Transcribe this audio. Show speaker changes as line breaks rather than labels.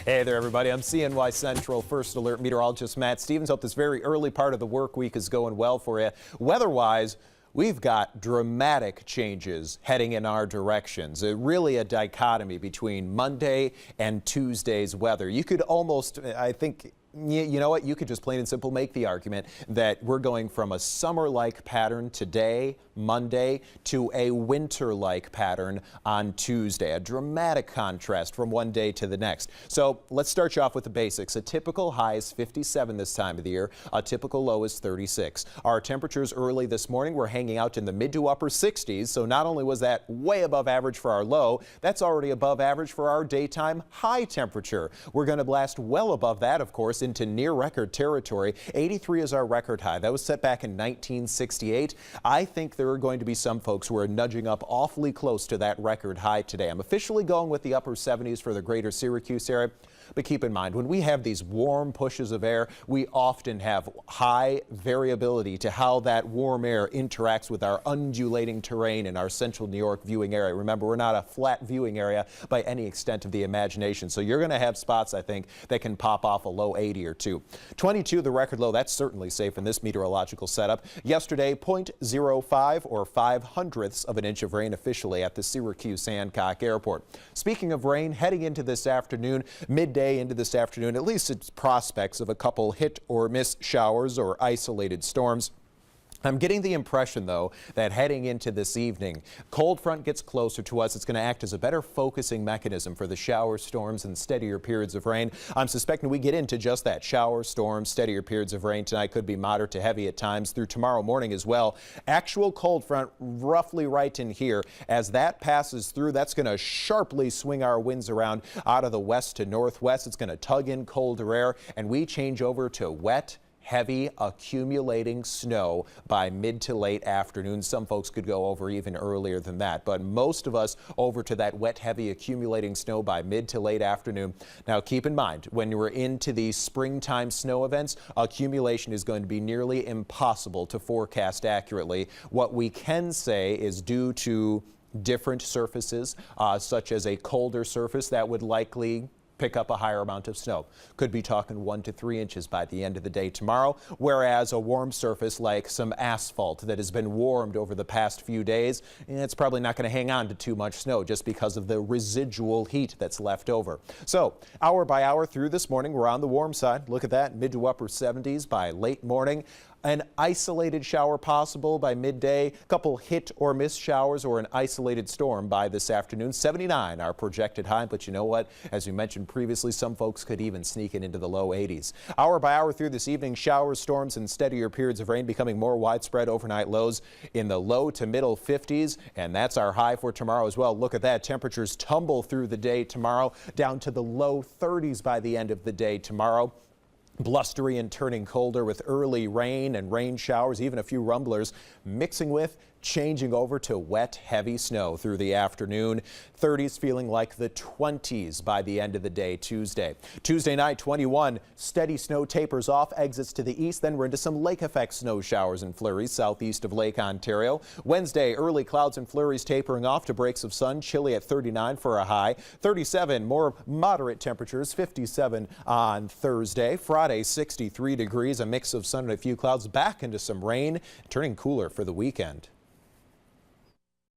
Hey there, everybody. I'm CNY Central First Alert Meteorologist Matt Stevens. Hope this very early part of the work week is going well for you. Weather-wise, we've got dramatic changes heading in our directions. Really a dichotomy between Monday and Tuesday's weather. You could almost, I think, you know what? You could just plain and simple make the argument that we're going from a summer-like pattern today, Monday, to a winter-like pattern on Tuesday. A dramatic contrast from one day to the next. So let's start you off with the basics. A typical high is 57 this time of the year. A typical low is 36. Our temperatures early this morning were hanging out in the mid to upper 60s. So not only was that way above average for our low, that's already above average for our daytime high temperature. We're going to blast well above that, of course, into near record territory. 83 is our record high. That was set back in 1968. I think there are going to be some folks who are nudging up awfully close to that record high today. I'm officially going with the upper 70s for the greater Syracuse area. But keep in mind, when we have these warm pushes of air, we often have high variability to how that warm air interacts with our undulating terrain in our central New York viewing area. Remember, we're not a flat viewing area by any extent of the imagination. So you're going to have spots, I think, that can pop off a low 80 or 2. 22, the record low, that's certainly safe in this meteorological setup. Yesterday, 0.05 or 0.05 of an inch of rain officially at the Syracuse Hancock Airport. Speaking of rain, heading into this afternoon, midday into this afternoon, at least it's prospects of a couple hit or miss showers or isolated storms. I'm getting the impression, though, that heading into this evening, cold front gets closer to us. It's going to act as a better focusing mechanism for the shower storms and steadier periods of rain. I'm suspecting we get into just that. Shower storms, steadier periods of rain tonight could be moderate to heavy at times through tomorrow morning as well. Actual cold front roughly right in here. As that passes through, that's going to sharply swing our winds around out of the west to northwest. It's going to tug in colder air, and we change over to wet, heavy accumulating snow by mid to late afternoon. Some folks could go over even earlier than that, but most of us over to that wet, heavy accumulating snow by mid to late afternoon. Now keep in mind, when we're into the springtime snow events, accumulation is going to be nearly impossible to forecast accurately. What we can say is due to different surfaces, such as a colder surface that would likely pick up a higher amount of snow. Could be talking 1 to 3 inches by the end of the day tomorrow, whereas a warm surface like some asphalt that has been warmed over the past few days, it's probably not going to hang on to too much snow just because of the residual heat that's left over. So hour by hour through this morning, we're on the warm side. Look at that, mid to upper 70s by late morning. An isolated shower possible by midday, a couple hit or miss showers or an isolated storm by this afternoon. 79 our projected high, but you know what? As we mentioned previously, some folks could even sneak it into the low 80s. Hour by hour through this evening, showers, storms, and steadier periods of rain becoming more widespread. Overnight lows in the low to middle 50s, and that's our high for tomorrow as well. Look at that. Temperatures tumble through the day tomorrow down to the low 30s by the end of the day tomorrow. Blustery and turning colder with early rain and rain showers, even a few rumblers, mixing with changing over to wet, heavy snow through the afternoon. 30s feeling like the 20s by the end of the day Tuesday. Tuesday night, 21. Steady snow tapers off, exits to the east. Then we're into some lake effect snow showers and flurries southeast of Lake Ontario. Wednesday, early clouds and flurries tapering off to breaks of sun. Chilly at 39 for a high. 37, more moderate temperatures. 57 on Thursday. Friday, 63 degrees. A mix of sun and a few clouds. Back into some rain. Turning cooler for the weekend.